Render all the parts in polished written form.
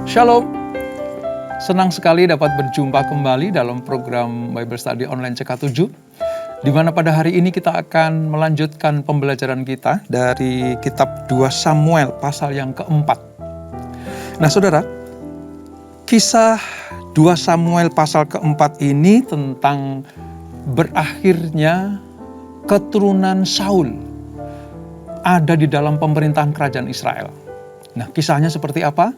Shalom, senang sekali dapat berjumpa kembali dalam program Bible Study Online CK7, di mana pada hari ini kita akan melanjutkan pembelajaran kita dari kitab 2 Samuel pasal yang keempat. Nah saudara, kisah 2 Samuel pasal keempat ini tentang berakhirnya keturunan Saul ada di dalam pemerintahan kerajaan Israel. Nah kisahnya seperti apa?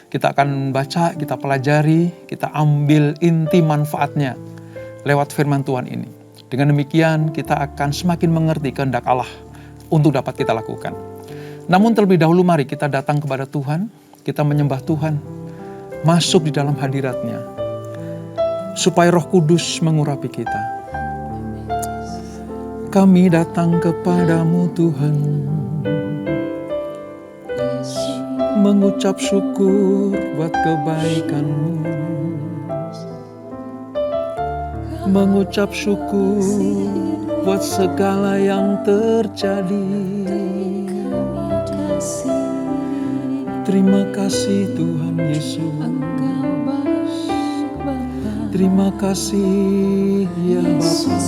Kita akan baca, kita pelajari, kita ambil inti manfaatnya lewat firman Tuhan ini. Dengan demikian kita akan semakin mengerti kehendak Allah untuk dapat kita lakukan. Namun terlebih dahulu mari kita datang kepada Tuhan, kita menyembah Tuhan, masuk di dalam hadirat-Nya, supaya Roh Kudus mengurapi kita. Kami datang kepadamu Tuhan, mengucap syukur buat kebaikan-Mu, mengucap syukur buat segala yang terjadi. Terima kasih Tuhan Yesus, terima kasih ya Bapa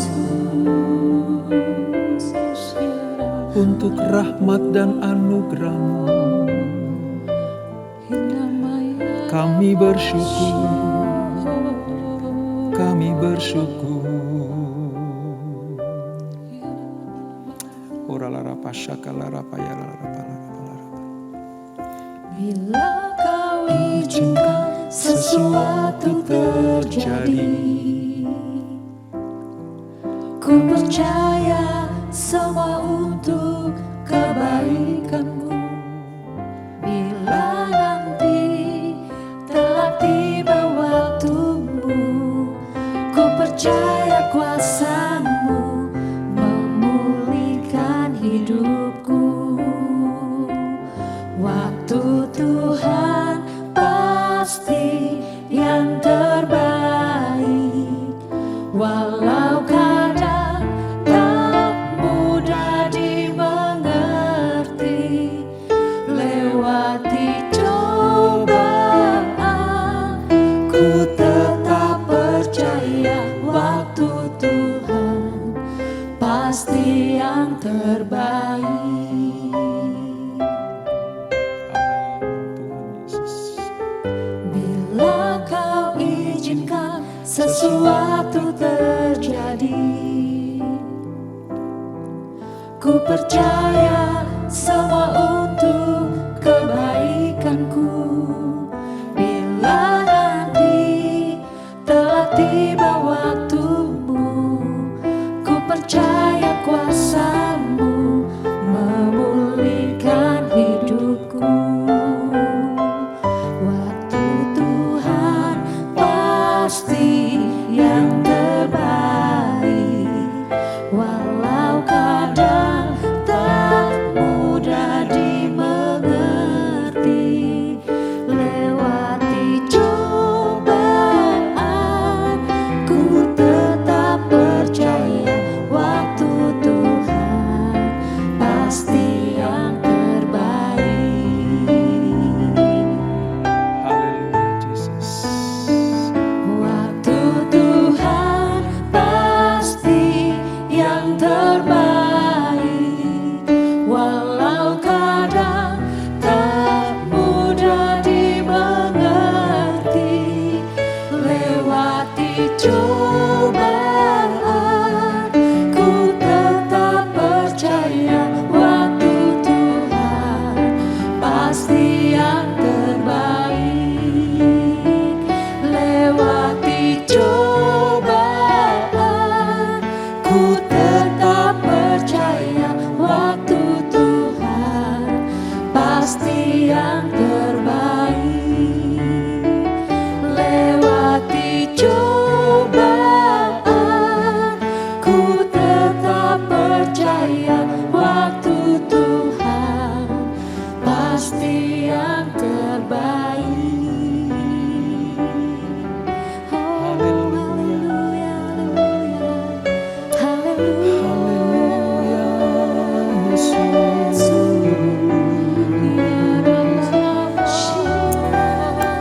untuk rahmat dan anugerah-Mu. Kami bersyukur, kami bersyukur. Bila Kau izinkan sesuatu terjadi, ku percaya semua untuk kebaikan-Mu. Bila nanti telah tiba waktu-Mu, ku percaya kuasa-Mu memulihkan hidupku. Waktu Tuhan pasti yang terbaik, walau kadang tak mudah dimengerti. Lewati cobaan, ku tetap percaya waktu Tuhan pasti yang terbaik. Bila Kau izinkan sesuatu terjadi, ku percaya semua untuk kebaikanku. Bila nanti telah tiba waktu-Mu, ku percaya kuasa-Mu memulihkan hidupku. Waktu Tuhan pasti yang terbaik, walau kadang tak mudah dimengerti. Lewati cobaan,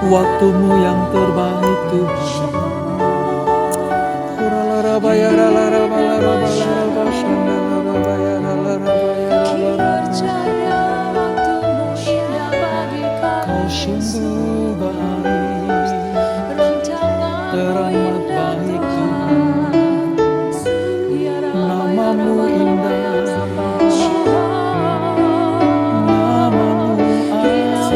waktumu yang terbaik Tuhan. Percaya waktumu indah bagi Kau kami sungguh baik, Rancangan teramat baik Tuhan. Namamu indah, namamu ajaib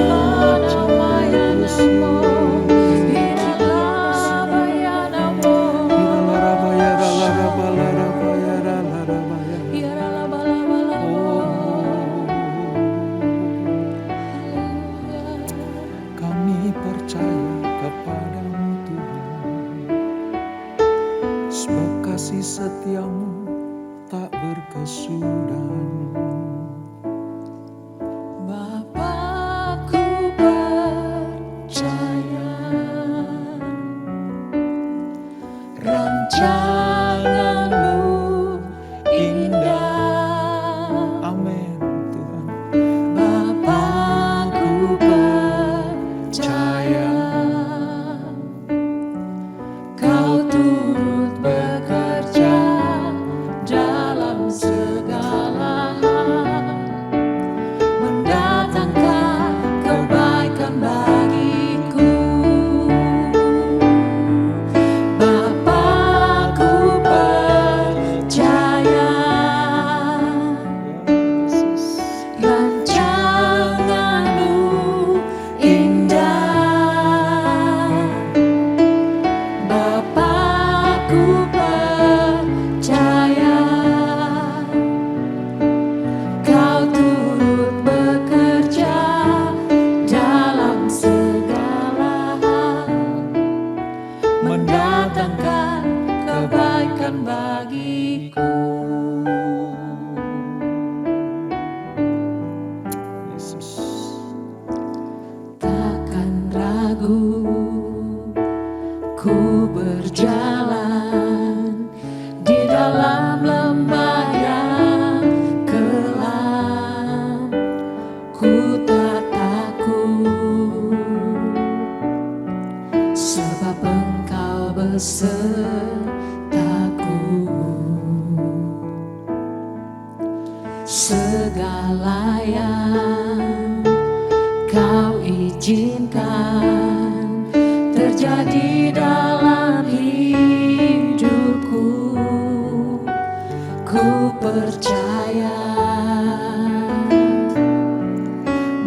Kami percaya kepadamu Tuhan, sebab kasih setiamu tak berkesudahan. Bapakku percaya rancanganmu indah. Amin Tuhan. Bapakku percaya Kau turut bekerja dalam segala hal, mendatangkan kebaikan bagiku. Bapakku percaya rancanganmu indah. Bapakku percaya Kau turut bekerja dalam segala hal, mendatangkan kebaikan bagiku. Yesus. Takkan ragu ku berjalan di dalam lembah yang kelam. Ku tak takut, sebab Engkau besertaku. Segala yang Kau izinkan terjadi dalam hidupku, ku percaya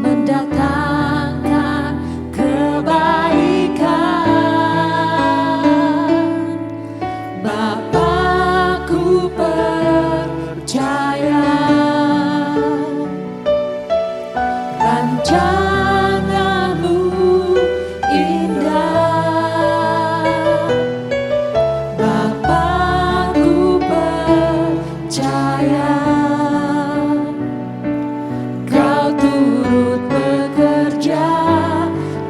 mendatangkan kebaikan. Bapakku percaya rancanganmu indah. Bapakku percaya Kau turut bekerja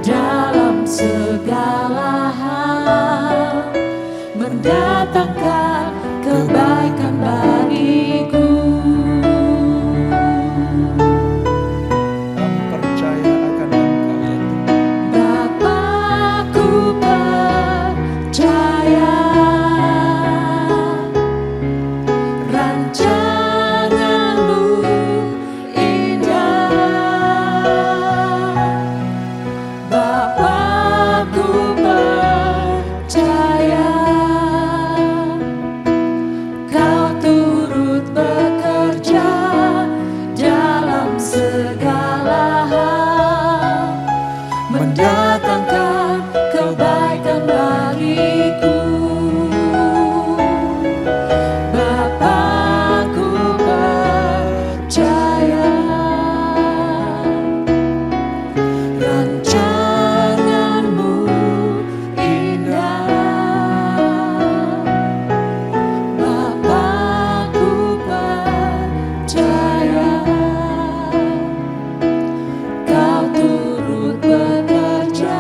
dalam segala hal, mendatangkan kebaikan bagiku. Kami percaya akan Engkau ya Tuhan. Bapakku percaya rancanganmu indah. Bapakku percaya Kau turut bekerja dalam segala hal, mendatangkan kebaikan bagiku. Bapakku percaya rancanganmu indah. Bapakku percaya Kau turut bekerja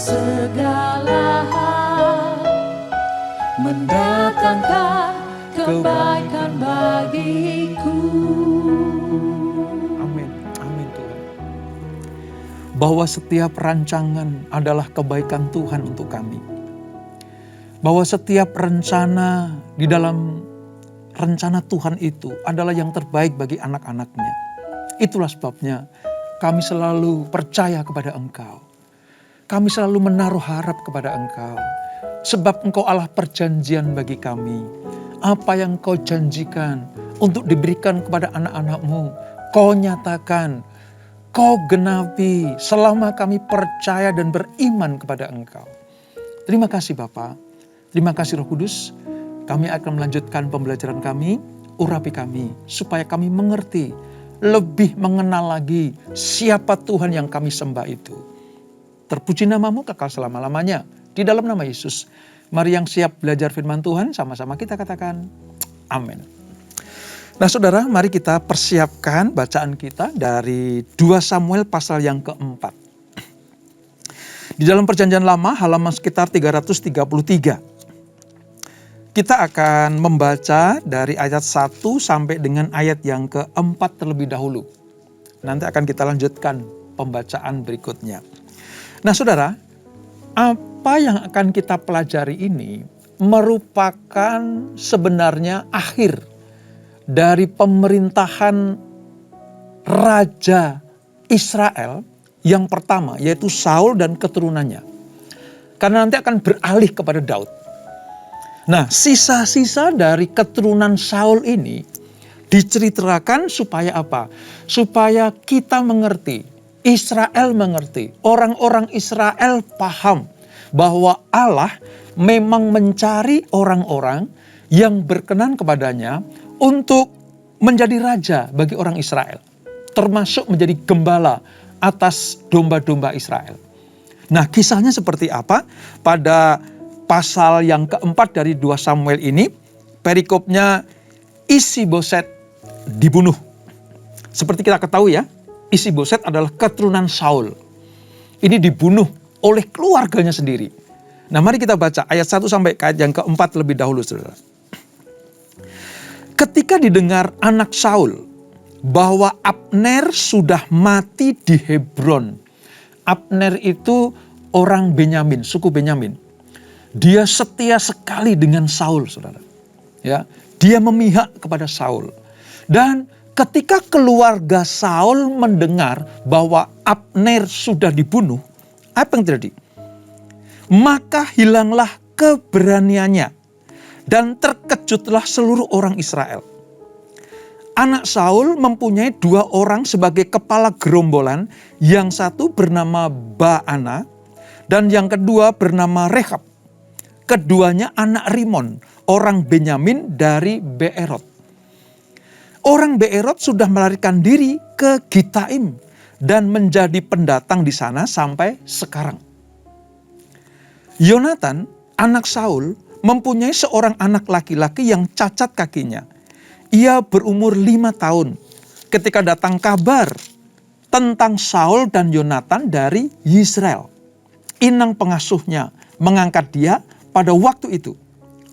segala hal, mendatangkan kebaikan bagiku. Amin, amin Tuhan. Bahwa setiap rancangan adalah kebaikan Tuhan untuk kami. Bahwa setiap rencana di dalam rencana Tuhan itu adalah yang terbaik bagi anak-anaknya. Itulah sebabnya kami selalu percaya kepada Engkau. Kami selalu menaruh harap kepada Engkau. Sebab Engkau Allah perjanjian bagi kami. Apa yang Kau janjikan untuk diberikan kepada anak-anak-Mu, Kau nyatakan, Kau genapi selama kami percaya dan beriman kepada Engkau. Terima kasih Bapa. Terima kasih Roh Kudus. Kami akan melanjutkan pembelajaran kami, urapi kami, supaya kami mengerti, lebih mengenal lagi siapa Tuhan yang kami sembah itu. Terpuji namamu kekal selama-lamanya. Di dalam nama Yesus. Mari yang siap belajar firman Tuhan, sama-sama kita katakan amin. Nah saudara, mari kita persiapkan bacaan kita dari 2 Samuel pasal yang keempat. Di dalam perjanjian lama halaman sekitar 333. Kita akan membaca dari ayat 1 sampai dengan ayat yang keempat terlebih dahulu. Nanti akan kita lanjutkan pembacaan berikutnya. Nah saudara, apa yang akan kita pelajari ini merupakan sebenarnya akhir dari pemerintahan Raja Israel yang pertama, yaitu Saul dan keturunannya. Karena nanti akan beralih kepada Daud. Nah, sisa-sisa dari keturunan Saul ini diceritakan supaya apa? Supaya kita mengerti, Israel mengerti, orang-orang Israel paham bahwa Allah memang mencari orang-orang yang berkenan kepadanya untuk menjadi raja bagi orang Israel. Termasuk menjadi gembala atas domba-domba Israel. Nah, kisahnya seperti apa? Pada pasal yang keempat dari 2 Samuel ini, perikopnya Isi-Boset dibunuh. Seperti kita ketahui ya, Isi-Boset adalah keturunan Saul. Ini dibunuh oleh keluarganya sendiri. Nah mari kita baca ayat 1 sampai ayat yang keempat lebih dahulu saudara. Ketika didengar anak Saul bahwa Abner sudah mati di Hebron. Abner itu orang Benyamin, suku Benyamin. Dia setia sekali dengan Saul, saudara. Ya, dia memihak kepada Saul. Dan ketika keluarga Saul mendengar bahwa Abner sudah dibunuh, apa yang terjadi? Maka hilanglah keberaniannya dan terkejutlah seluruh orang Israel. Anak Saul mempunyai 2 orang sebagai kepala gerombolan, yang satu bernama Baana dan yang kedua bernama Rehab. Keduanya anak Rimon, orang Benyamin dari Beerot. Orang Beerot sudah melarikan diri ke Gitaim dan menjadi pendatang di sana sampai sekarang. Yonatan, anak Saul, mempunyai seorang anak laki-laki yang cacat kakinya. Ia berumur 5 tahun ketika datang kabar tentang Saul dan Yonatan dari Yisrael. Inang pengasuhnya mengangkat dia pada waktu itu,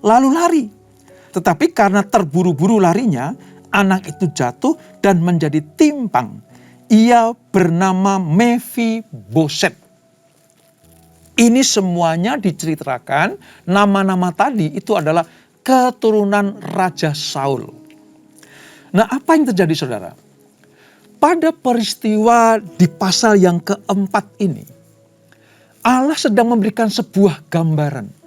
lalu lari. Tetapi karena terburu-buru larinya, anak itu jatuh dan menjadi timpang. Ia bernama Mefiboset. Ini semuanya diceritakan, nama-nama tadi itu adalah keturunan Raja Saul. Nah apa yang terjadi saudara? Pada peristiwa di pasal yang keempat ini, Allah sedang memberikan sebuah gambaran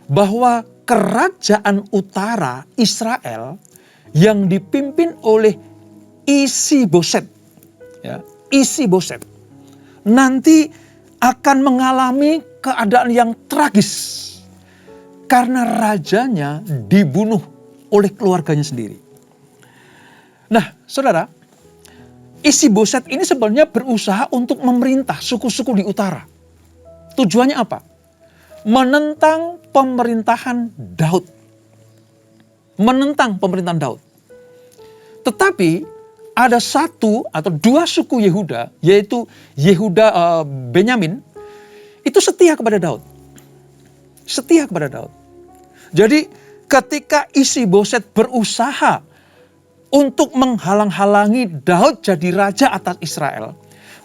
bahwa kerajaan utara Israel yang dipimpin oleh Isi-Boset, ya, Isi-Boset, nanti akan mengalami keadaan yang tragis karena rajanya dibunuh oleh keluarganya sendiri. Nah, saudara, Isi-Boset ini sebenarnya berusaha untuk memerintah suku-suku di utara. Tujuannya apa? Menentang pemerintahan Daud. Menentang pemerintahan Daud. Tetapi ada 1 atau 2 suku Yehuda, yaitu Yehuda Benyamin, itu setia kepada Daud. Setia kepada Daud. Jadi ketika Isi-Boset berusaha untuk menghalang-halangi Daud jadi raja atas Israel,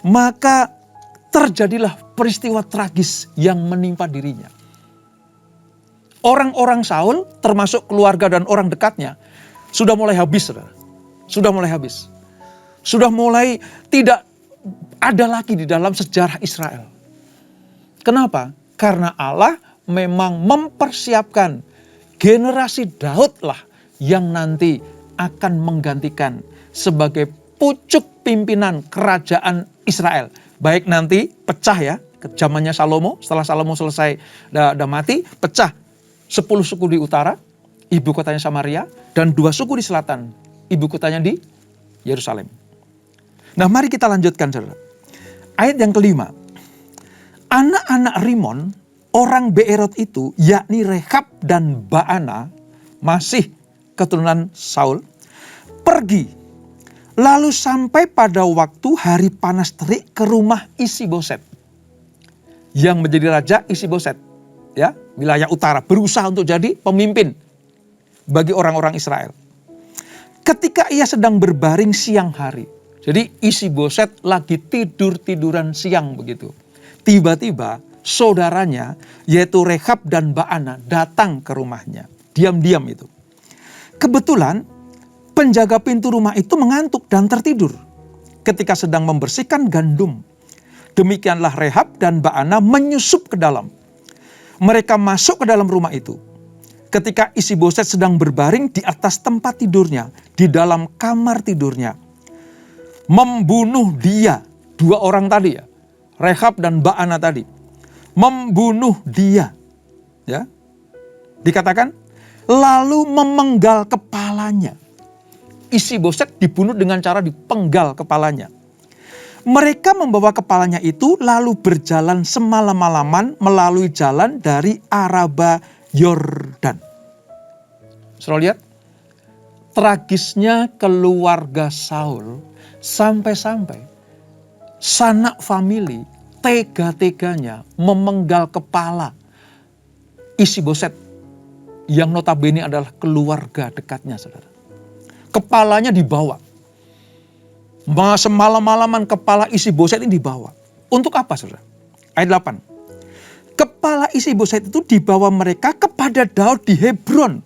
maka terjadilah peristiwa tragis yang menimpa dirinya. Orang-orang Saul, termasuk keluarga dan orang dekatnya, sudah mulai habis, saudara. Sudah mulai habis. Sudah mulai tidak ada lagi di dalam sejarah Israel. Kenapa? Karena Allah memang mempersiapkan generasi Daud lah yang nanti akan menggantikan sebagai pucuk pimpinan kerajaan Israel. Baik nanti pecah ya, ke zamannya Salomo, setelah Salomo selesai dan mati, pecah 10 suku di utara, ibu kotanya Samaria, dan 2 suku di selatan, ibu kotanya di Yerusalem. Nah, mari kita lanjutkan, saudara. Ayat yang kelima. Anak-anak Rimon, orang Beerot itu, yakni Rehab dan Baana, masih keturunan Saul, pergi. Lalu sampai pada waktu hari panas terik ke rumah Isi-Boset. Yang menjadi raja Isi-Boset. Ya, wilayah utara, berusaha untuk jadi pemimpin bagi orang-orang Israel. Ketika ia sedang berbaring siang hari. Jadi Isi-Boset lagi tidur-tiduran siang begitu. Tiba-tiba saudaranya yaitu Rehab dan Baana datang ke rumahnya. Diam-diam itu. Kebetulan penjaga pintu rumah itu mengantuk dan tertidur ketika sedang membersihkan gandum. Demikianlah Rehab dan Baana menyusup ke dalam. Mereka masuk ke dalam rumah itu. Ketika Isi-Boset sedang berbaring di atas tempat tidurnya, di dalam kamar tidurnya. Membunuh dia, 2 orang tadi ya, Rehab dan Baana tadi. Membunuh dia. Ya. Dikatakan, lalu memenggal kepalanya. Isi-Boset dibunuh dengan cara dipenggal kepalanya. Mereka membawa kepalanya itu lalu berjalan semalam-malaman melalui jalan dari Araba Yordan. Saudara lihat, tragisnya keluarga Saul sampai-sampai sanak famili tega-teganya memenggal kepala Isi-Boset yang notabene adalah keluarga dekatnya, saudara. Kepalanya dibawa. Semalam-malaman kepala Isi-Boset ini dibawa. Untuk apa, saudara? Ayat 8. Kepala Isi-Boset itu dibawa mereka kepada Daud di Hebron.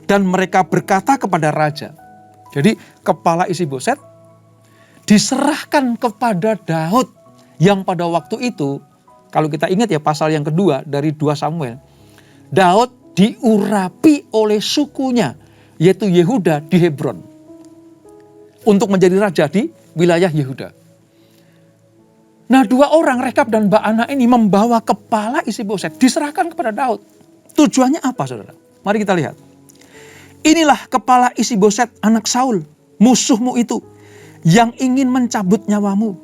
Dan mereka berkata kepada raja. Jadi kepala Isi-Boset diserahkan kepada Daud. Yang pada waktu itu, kalau kita ingat ya pasal yang kedua dari 2 Samuel. Daud diurapi oleh sukunya, yaitu Yehuda di Hebron. Untuk menjadi raja di wilayah Yehuda. Nah, 2 orang Rehab dan Baana ini membawa kepala Isi-Boset diserahkan kepada Daud. Tujuannya apa, saudara? Mari kita lihat. Inilah kepala Isi-Boset anak Saul, musuhmu itu, yang ingin mencabut nyawamu.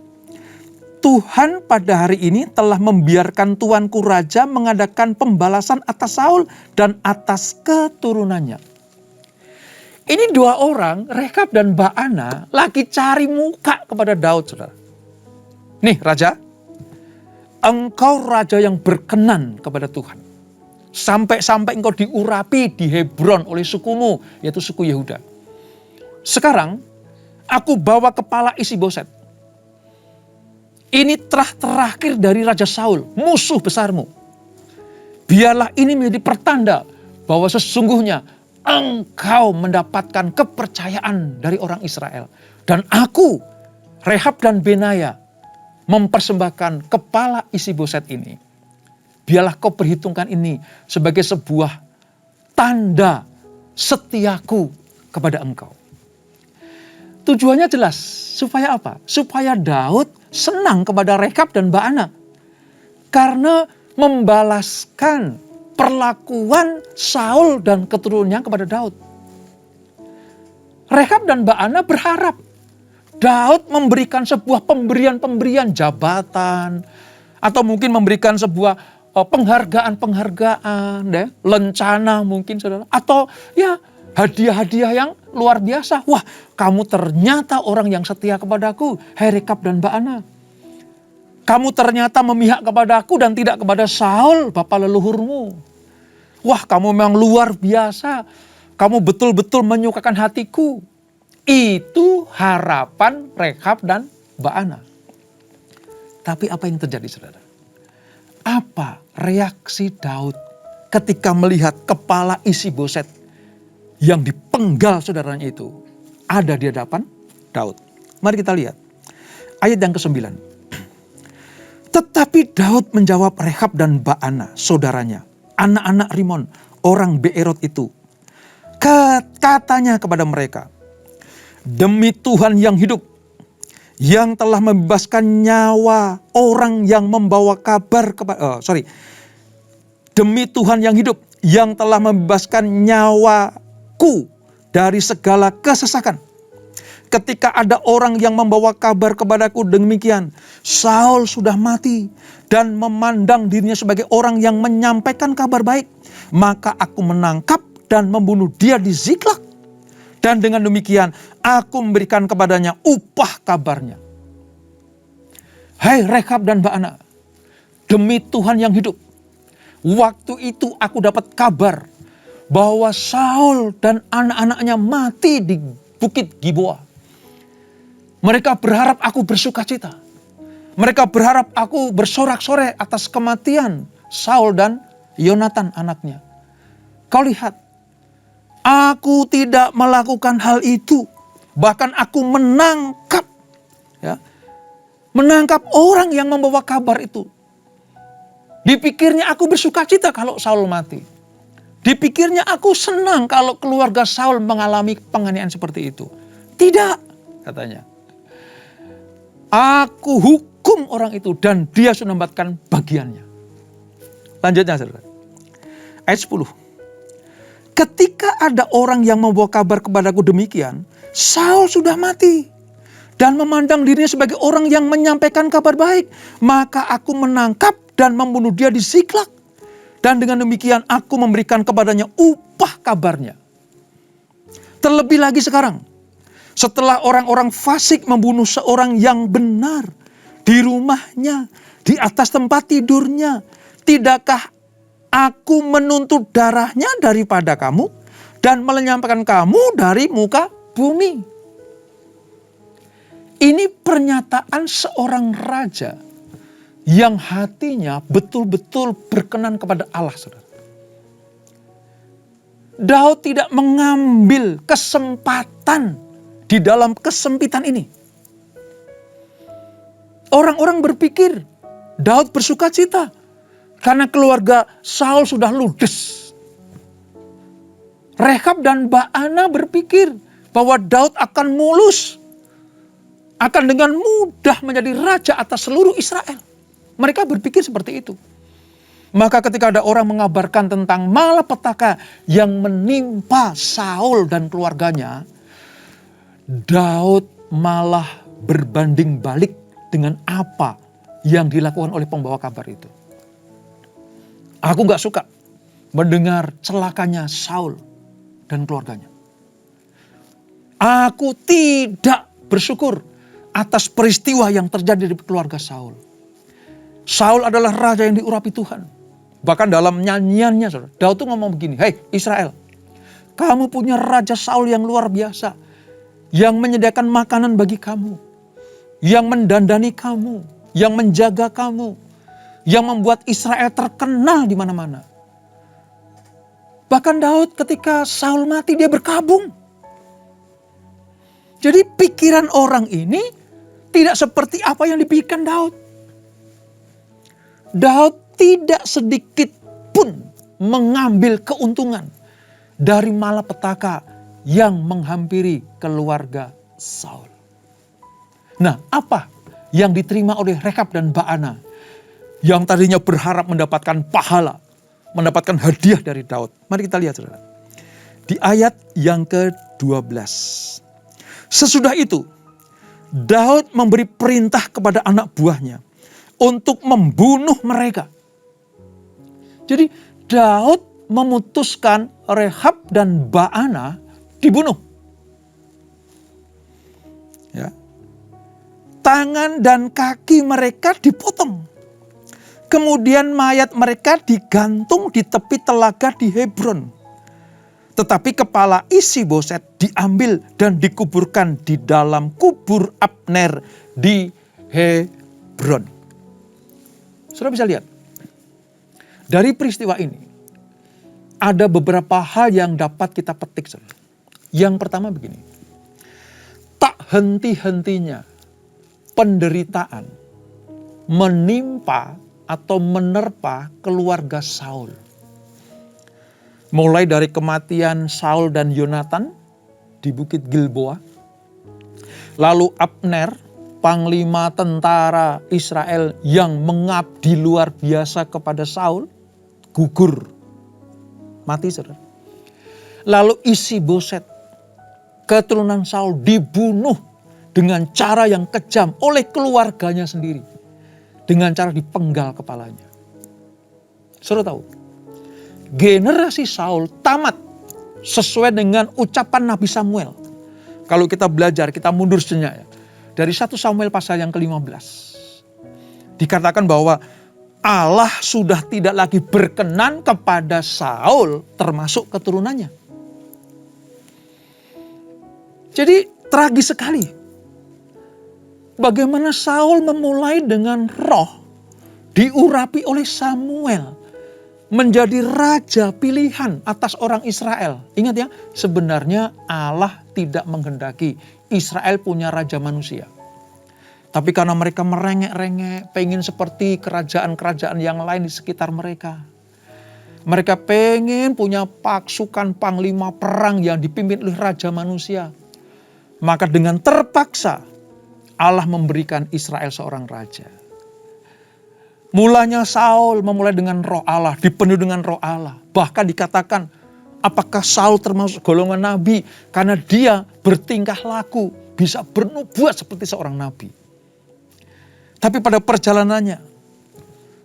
Tuhan pada hari ini telah membiarkan tuanku raja mengadakan pembalasan atas Saul dan atas keturunannya. Ini 2 orang, Rehab dan Baana, lagi cari muka kepada Daud, saudara. Nih raja, engkau raja yang berkenan kepada Tuhan. Sampai-sampai engkau diurapi di Hebron oleh sukumu, yaitu suku Yehuda. Sekarang, aku bawa kepala Isi-Boset. Ini terakhir dari Raja Saul, musuh besarmu. Biarlah ini menjadi pertanda bahwa sesungguhnya engkau mendapatkan kepercayaan dari orang Israel. Dan aku, Rehab dan Benaya, mempersembahkan kepala Isi-Boset ini. Biarlah kau perhitungkan ini sebagai sebuah tanda setiaku kepada engkau. Tujuannya jelas, supaya apa? Supaya Daud senang kepada Rehab dan Baana. Karena membalaskan perlakuan Saul dan keturunannya kepada Daud. Rehab dan Baana berharap Daud memberikan sebuah pemberian-pemberian jabatan, atau mungkin memberikan sebuah penghargaan-penghargaan, lencana mungkin, saudara, atau ya hadiah-hadiah yang luar biasa. Wah, kamu ternyata orang yang setia kepadaku, hai Rehab dan Baana. Kamu ternyata memihak kepadaku dan tidak kepada Saul, bapa leluhurmu. Wah, kamu memang luar biasa. Kamu betul-betul menyukakan hatiku. Itu harapan Rekab dan Baana. Tapi apa yang terjadi, saudara? Apa reaksi Daud ketika melihat kepala Isi-Boset yang dipenggal saudaranya itu ada di hadapan Daud? Mari kita lihat ayat yang ke-9. Tetapi Daud menjawab Rekab dan Baana, saudaranya, anak-anak Rimon, orang Beerot itu. Katanya kepada mereka, demi Tuhan yang hidup, yang telah membebaskan nyawa orang yang membawa kabar kepada, demi Tuhan yang hidup, yang telah membebaskan nyawaku dari segala kesesakan. Ketika ada orang yang membawa kabar kepadaku demikian, Saul sudah mati dan memandang dirinya sebagai orang yang menyampaikan kabar baik, maka aku menangkap dan membunuh dia di Ziklag. Dan dengan demikian aku memberikan kepadanya upah kabarnya. Hai Rekab dan Baana, demi Tuhan yang hidup, waktu itu aku dapat kabar bahwa Saul dan anak-anaknya mati di Bukit Gilboa. Mereka berharap aku bersuka cita. Mereka berharap aku bersorak-sorai atas kematian Saul dan Yonatan anaknya. Kau lihat, aku tidak melakukan hal itu. Bahkan aku menangkap orang yang membawa kabar itu. Dipikirnya aku bersuka cita kalau Saul mati. Dipikirnya aku senang kalau keluarga Saul mengalami penganiayaan seperti itu. Tidak, katanya. Aku hukum orang itu dan dia sudah mendapatkan bagiannya. Lanjutnya, saudara. Ayat 10. Ketika ada orang yang membawa kabar kepadaku demikian, Saul sudah mati dan memandang dirinya sebagai orang yang menyampaikan kabar baik, maka aku menangkap dan membunuh dia di Ziklag. Dan dengan demikian aku memberikan kepadanya upah kabarnya. Terlebih lagi sekarang, setelah orang-orang fasik membunuh seorang yang benar di rumahnya, di atas tempat tidurnya, tidakkah aku menuntut darahnya daripada kamu dan melenyapkan kamu dari muka bumi? Ini pernyataan seorang raja yang hatinya betul-betul berkenan kepada Allah, saudara. Daud tidak mengambil kesempatan di dalam kesempitan ini. Orang-orang berpikir Daud bersuka cita karena keluarga Saul sudah ludes. Rekab dan Baana berpikir bahwa Daud akan mulus, akan dengan mudah menjadi raja atas seluruh Israel. Mereka berpikir seperti itu. Maka ketika ada orang mengabarkan tentang malapetaka yang menimpa Saul dan keluarganya, Daud malah berbanding balik dengan apa yang dilakukan oleh pembawa kabar itu. Aku gak suka mendengar celakanya Saul dan keluarganya. Aku tidak bersyukur atas peristiwa yang terjadi di keluarga Saul. Saul adalah raja yang diurapi Tuhan. Bahkan dalam nyanyiannya, Daud tuh ngomong begini, "Hei Israel, kamu punya raja Saul yang luar biasa. Yang menyediakan makanan bagi kamu, yang mendandani kamu, yang menjaga kamu, yang membuat Israel terkenal di mana-mana." Bahkan Daud ketika Saul mati dia berkabung. Jadi pikiran orang ini tidak seperti apa yang dipikirkan Daud. Daud tidak sedikit pun mengambil keuntungan dari malapetaka yang menghampiri keluarga Saul. Nah, apa yang diterima oleh Rekab dan Baana yang tadinya berharap mendapatkan pahala, mendapatkan hadiah dari Daud? Mari kita lihat, saudara. Di ayat yang ke-12. Sesudah itu, Daud memberi perintah kepada anak buahnya untuk membunuh mereka. Jadi Daud memutuskan Rekab dan Baana dibunuh. Ya. tangan dan kaki mereka dipotong. Kemudian mayat mereka digantung di tepi telaga di Hebron. Tetapi kepala Isi-Boset diambil dan dikuburkan di dalam kubur Abner di Hebron. Saudara bisa lihat, dari peristiwa ini ada beberapa hal yang dapat kita petik. Saudara. Yang pertama begini, tak henti-hentinya penderitaan menimpa atau menerpa keluarga Saul. Mulai dari kematian Saul dan Yonatan di Bukit Gilboa. Lalu Abner, panglima tentara Israel yang mengabdi luar biasa kepada Saul, gugur. Mati, saudara. Lalu Isi-Boset, keturunan Saul, dibunuh dengan cara yang kejam oleh keluarganya sendiri. Dengan cara dipenggal kepalanya. Saudara tahu, generasi Saul tamat sesuai dengan ucapan Nabi Samuel. Kalau kita belajar, kita mundur sejenak ya. Dari 1 Samuel pasal yang ke-15. Dikatakan bahwa Allah sudah tidak lagi berkenan kepada Saul termasuk keturunannya. Jadi tragis sekali. Bagaimana Saul memulai dengan roh diurapi oleh Samuel menjadi raja pilihan atas orang Israel. Ingat ya, sebenarnya Allah tidak menghendaki Israel punya raja manusia. Tapi karena mereka merengek-rengek, pengen seperti kerajaan-kerajaan yang lain di sekitar mereka. Mereka pengen punya pasukan panglima perang yang dipimpin oleh raja manusia. Maka dengan terpaksa Allah memberikan Israel seorang raja. Mulanya Saul memulai dengan roh Allah, dipenuhi dengan roh Allah. Bahkan dikatakan, apakah Saul termasuk golongan nabi? Karena dia bertingkah laku, bisa bernubuat seperti seorang nabi. Tapi pada perjalanannya,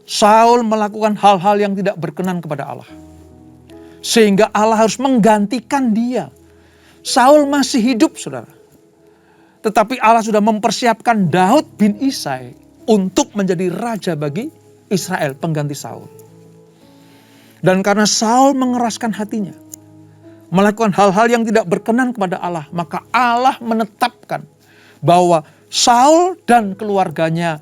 Saul melakukan hal-hal yang tidak berkenan kepada Allah. Sehingga Allah harus menggantikan dia. Saul masih hidup, saudara. Tetapi Allah sudah mempersiapkan Daud bin Isai untuk menjadi raja bagi Israel, pengganti Saul. Dan karena Saul mengeraskan hatinya, melakukan hal-hal yang tidak berkenan kepada Allah, maka Allah menetapkan bahwa Saul dan keluarganya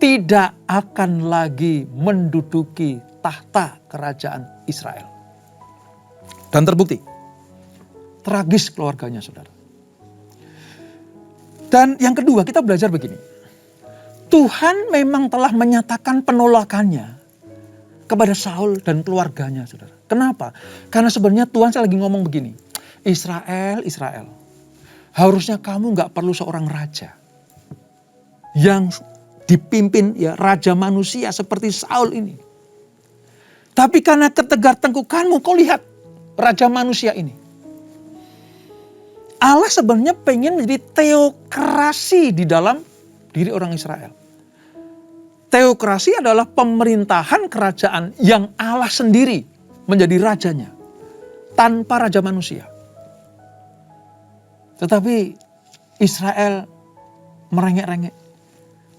tidak akan lagi menduduki tahta kerajaan Israel. Dan terbukti, tragis keluarganya, saudara. Dan yang kedua, kita belajar begini. Tuhan memang telah menyatakan penolakannya kepada Saul dan keluarganya, saudara. Kenapa? Karena sebenarnya Tuhan lagi ngomong begini. Israel, harusnya kamu gak perlu seorang raja. Yang dipimpin ya raja manusia seperti Saul ini. Tapi karena ketegar tengkukanmu, kau lihat raja manusia ini. Allah sebenarnya pengen menjadi teokrasi di dalam diri orang Israel. Teokrasi adalah pemerintahan kerajaan yang Allah sendiri menjadi rajanya. Tanpa raja manusia. Tetapi Israel merengek-rengek.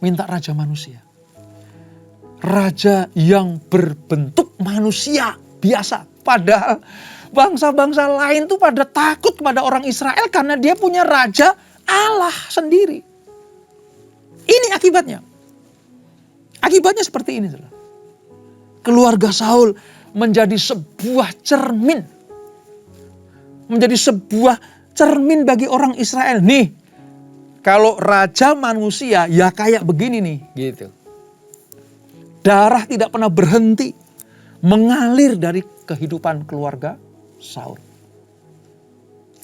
Minta raja manusia. Raja yang berbentuk manusia biasa. Padahal bangsa-bangsa lain tuh pada takut kepada orang Israel karena dia punya raja Allah sendiri. Ini akibatnya. Akibatnya seperti ini. Keluarga Saul menjadi sebuah cermin. Menjadi sebuah cermin bagi orang Israel. Nih, kalau raja manusia ya kayak begini nih. Gitu. Darah tidak pernah berhenti mengalir dari kehidupan keluarga Saul.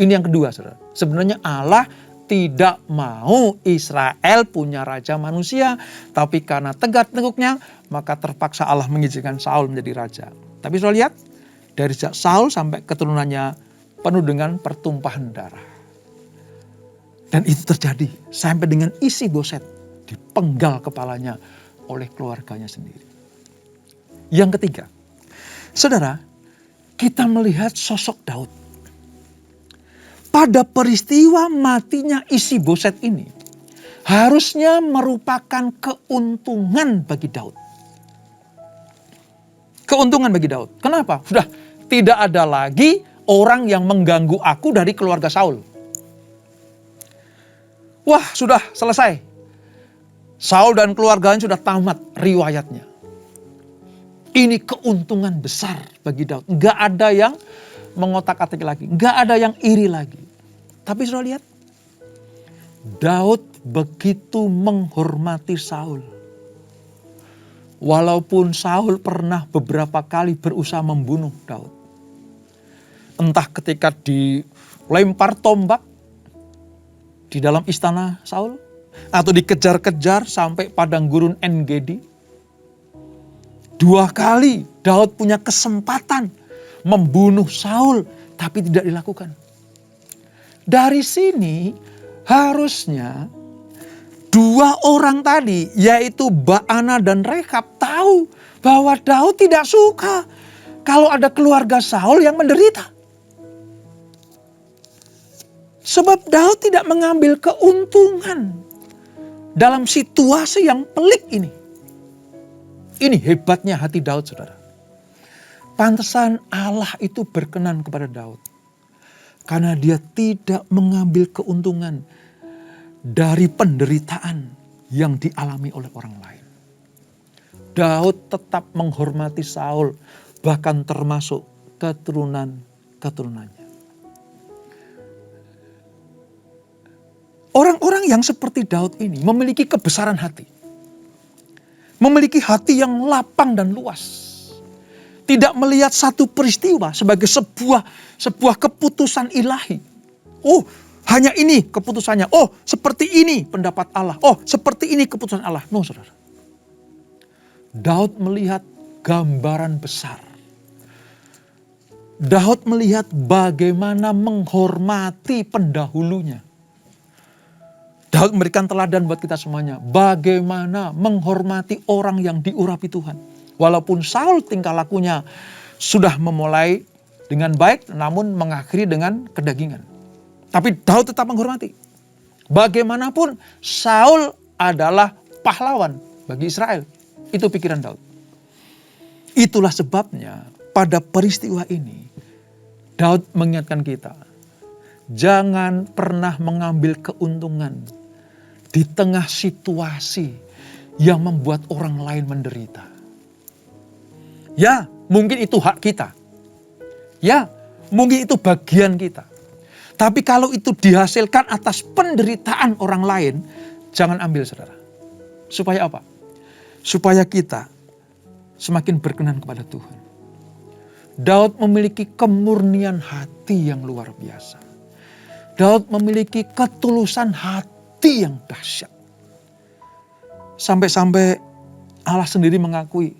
Ini yang kedua, saudara. Sebenarnya Allah tidak mau Israel punya raja manusia. Tapi karena tegak tengkuknya, maka terpaksa Allah mengizinkan Saul menjadi raja. Tapi saudara lihat, dari Saul sampai keturunannya penuh dengan pertumpahan darah. Dan itu terjadi sampai dengan Isi-Boset dipenggal kepalanya oleh keluarganya sendiri. Yang ketiga, saudara, kita melihat sosok Daud. Pada peristiwa matinya Isi-Boset ini, harusnya merupakan keuntungan bagi Daud. Keuntungan bagi Daud. Kenapa? Sudah tidak ada lagi orang yang mengganggu aku dari keluarga Saul. Wah, sudah selesai. Saul dan keluarganya sudah tamat riwayatnya. Ini keuntungan besar bagi Daud. Nggak ada yang mengotak-atik lagi. Nggak ada yang iri lagi. Tapi sudah lihat. Daud begitu menghormati Saul. Walaupun Saul pernah beberapa kali berusaha membunuh Daud. Entah ketika dilempar tombak di dalam istana Saul, atau dikejar-kejar sampai padang gurun En-Gedi. 2 kali Daud punya kesempatan membunuh Saul, tapi tidak dilakukan. Dari sini harusnya 2 orang tadi, yaitu Baana dan Rekab, tahu bahwa Daud tidak suka kalau ada keluarga Saul yang menderita. Sebab Daud tidak mengambil keuntungan dalam situasi yang pelik ini. Ini hebatnya hati Daud, saudara. Pantesan Allah itu berkenan kepada Daud. Karena dia tidak mengambil keuntungan dari penderitaan yang dialami oleh orang lain. Daud tetap menghormati Saul, bahkan termasuk keturunan-keturunannya. Orang-orang yang seperti Daud ini memiliki kebesaran hati. Memiliki hati yang lapang dan luas. Tidak melihat satu peristiwa sebagai sebuah keputusan ilahi. Oh, hanya ini keputusannya. Oh, seperti ini pendapat Allah. Oh, seperti ini keputusan Allah. No, saudara. Daud melihat gambaran besar. Daud melihat bagaimana menghormati pendahulunya. Daud memberikan teladan buat kita semuanya. Bagaimana menghormati orang yang diurapi Tuhan. Walaupun Saul tingkah lakunya sudah memulai dengan baik, namun mengakhiri dengan kedagingan. Tapi Daud tetap menghormati. Bagaimanapun Saul adalah pahlawan bagi Israel. Itu pikiran Daud. Itulah sebabnya pada peristiwa ini Daud mengingatkan kita. Jangan pernah mengambil keuntungan di tengah situasi yang membuat orang lain menderita. Ya, mungkin itu hak kita. Ya, mungkin itu bagian kita. Tapi kalau itu dihasilkan atas penderitaan orang lain, jangan ambil, saudara. Supaya apa? Supaya kita semakin berkenan kepada Tuhan. Daud memiliki kemurnian hati yang luar biasa. Daud memiliki ketulusan hati yang dahsyat. Sampai-sampai Allah sendiri mengakui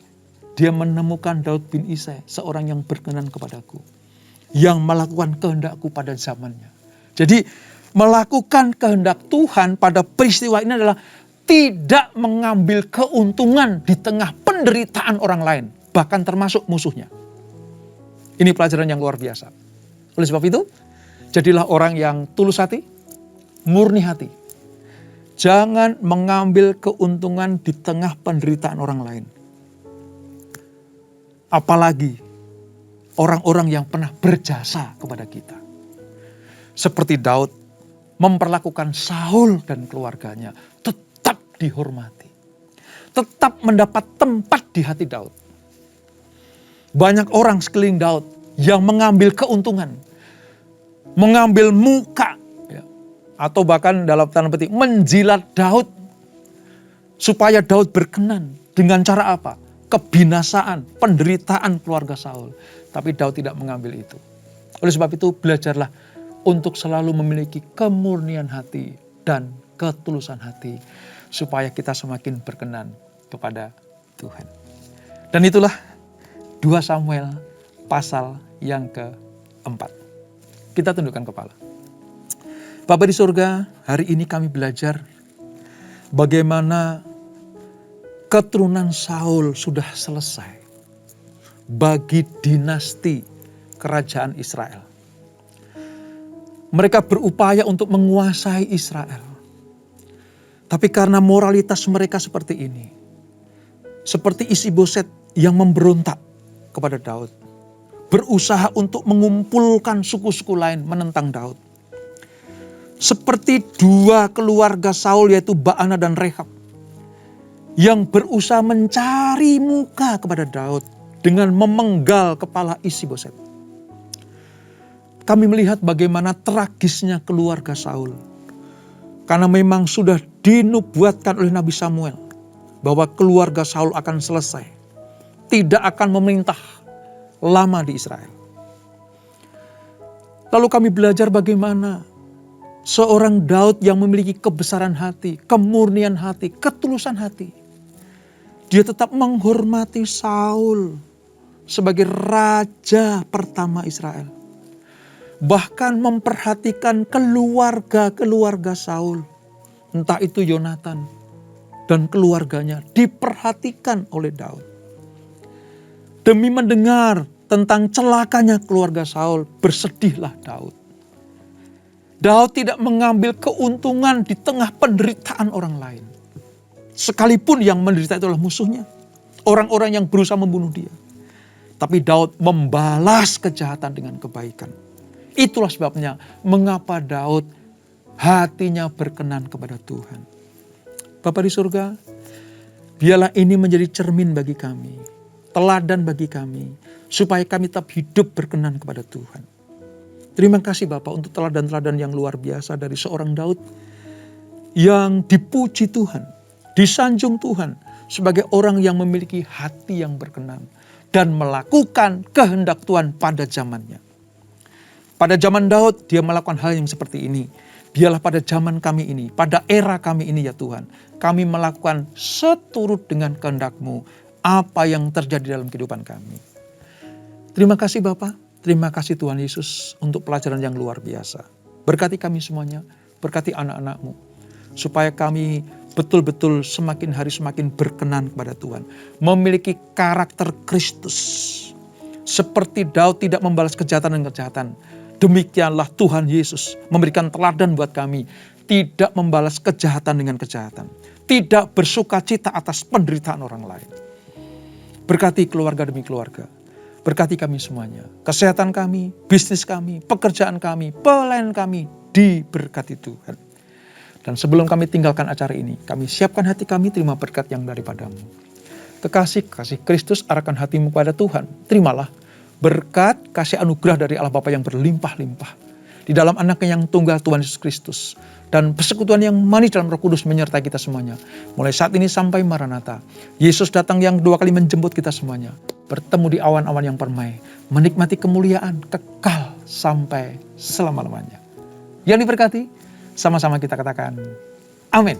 dia menemukan Daud bin Isai, seorang yang berkenan kepadaku, yang melakukan kehendakku pada zamannya. Jadi melakukan kehendak Tuhan pada peristiwa ini adalah tidak mengambil keuntungan di tengah penderitaan orang lain, bahkan termasuk musuhnya. Ini pelajaran yang luar biasa. Oleh sebab itu, jadilah orang yang tulus hati, murni hati. Jangan mengambil keuntungan di tengah penderitaan orang lain. Apalagi orang-orang yang pernah berjasa kepada kita. Seperti Daud memperlakukan Saul dan keluarganya tetap dihormati. Tetap mendapat tempat di hati Daud. Banyak orang sekeliling Daud yang mengambil keuntungan. Mengambil muka. Atau bahkan dalam tanda petik menjilat Daud. Supaya Daud berkenan. Dengan cara apa? Kebinasaan, penderitaan keluarga Saul. Tapi Daud tidak mengambil itu. Oleh sebab itu belajarlah untuk selalu memiliki kemurnian hati dan ketulusan hati. Supaya kita semakin berkenan kepada Tuhan. Dan itulah 2 Samuel pasal yang ke-4. Kita tundukkan kepala. Bapa di surga, hari ini kami belajar bagaimana keturunan Saul sudah selesai bagi dinasti kerajaan Israel. Mereka berupaya untuk menguasai Israel. Tapi karena moralitas mereka seperti ini, seperti Isi-Boset yang memberontak kepada Daud, berusaha untuk mengumpulkan suku-suku lain menentang Daud. Seperti dua keluarga Saul, yaitu Baana dan Rehab, yang berusaha mencari muka kepada Daud dengan memenggal kepala Isi-Boset. Kami melihat bagaimana tragisnya keluarga Saul. Karena memang sudah dinubuatkan oleh Nabi Samuel bahwa keluarga Saul akan selesai. Tidak akan memerintah lama di Israel. Lalu kami belajar bagaimana seorang Daud yang memiliki kebesaran hati, kemurnian hati, ketulusan hati. Dia tetap menghormati Saul sebagai raja pertama Israel. Bahkan memperhatikan keluarga-keluarga Saul. Entah itu Yonatan dan keluarganya diperhatikan oleh Daud. Demi mendengar tentang celakanya keluarga Saul, bersedihlah Daud. Daud tidak mengambil keuntungan di tengah penderitaan orang lain. Sekalipun yang menderita itu adalah musuhnya. Orang-orang yang berusaha membunuh dia. Tapi Daud membalas kejahatan dengan kebaikan. Itulah sebabnya mengapa Daud hatinya berkenan kepada Tuhan. Bapa di surga, biarlah ini menjadi cermin bagi kami, teladan bagi kami, supaya kami tetap hidup berkenan kepada Tuhan. Terima kasih Bapa untuk teladan-teladan yang luar biasa dari seorang Daud yang dipuji Tuhan, disanjung Tuhan sebagai orang yang memiliki hati yang berkenan dan melakukan kehendak Tuhan pada zamannya. Pada zaman Daud dia melakukan hal yang seperti ini. Biarlah pada zaman kami ini, pada era kami ini ya Tuhan, kami melakukan seturut dengan kehendak-Mu apa yang terjadi dalam kehidupan kami. Terima kasih Bapa, terima kasih Tuhan Yesus untuk pelajaran yang luar biasa. Berkati kami semuanya, berkati anak-anak-Mu, supaya kami betul-betul semakin hari semakin berkenan kepada Tuhan. Memiliki karakter Kristus. Seperti Daud tidak membalas kejahatan dengan kejahatan. Demikianlah Tuhan Yesus memberikan teladan buat kami. Tidak membalas kejahatan dengan kejahatan. Tidak bersuka cita atas penderitaan orang lain. Berkati keluarga demi keluarga. Berkati kami semuanya. Kesehatan kami, bisnis kami, pekerjaan kami, pelayanan kami diberkati Tuhan. Dan sebelum kami tinggalkan acara ini, kami siapkan hati kami terima berkat yang daripada-Mu. Kekasih Kristus arahkan hatimu kepada Tuhan. Terimalah berkat kasih anugerah dari Allah Bapa yang berlimpah-limpah di dalam Anaknya yang tunggal Tuhan Yesus Kristus dan persekutuan yang manis dalam Roh Kudus menyertai kita semuanya mulai saat ini sampai Maranatha. Yesus datang yang 2 kali menjemput kita semuanya, bertemu di awan-awan yang permai, menikmati kemuliaan kekal sampai selama-lamanya. Yang diberkati, sama-sama kita katakan amin.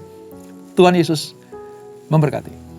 Tuhan Yesus memberkati.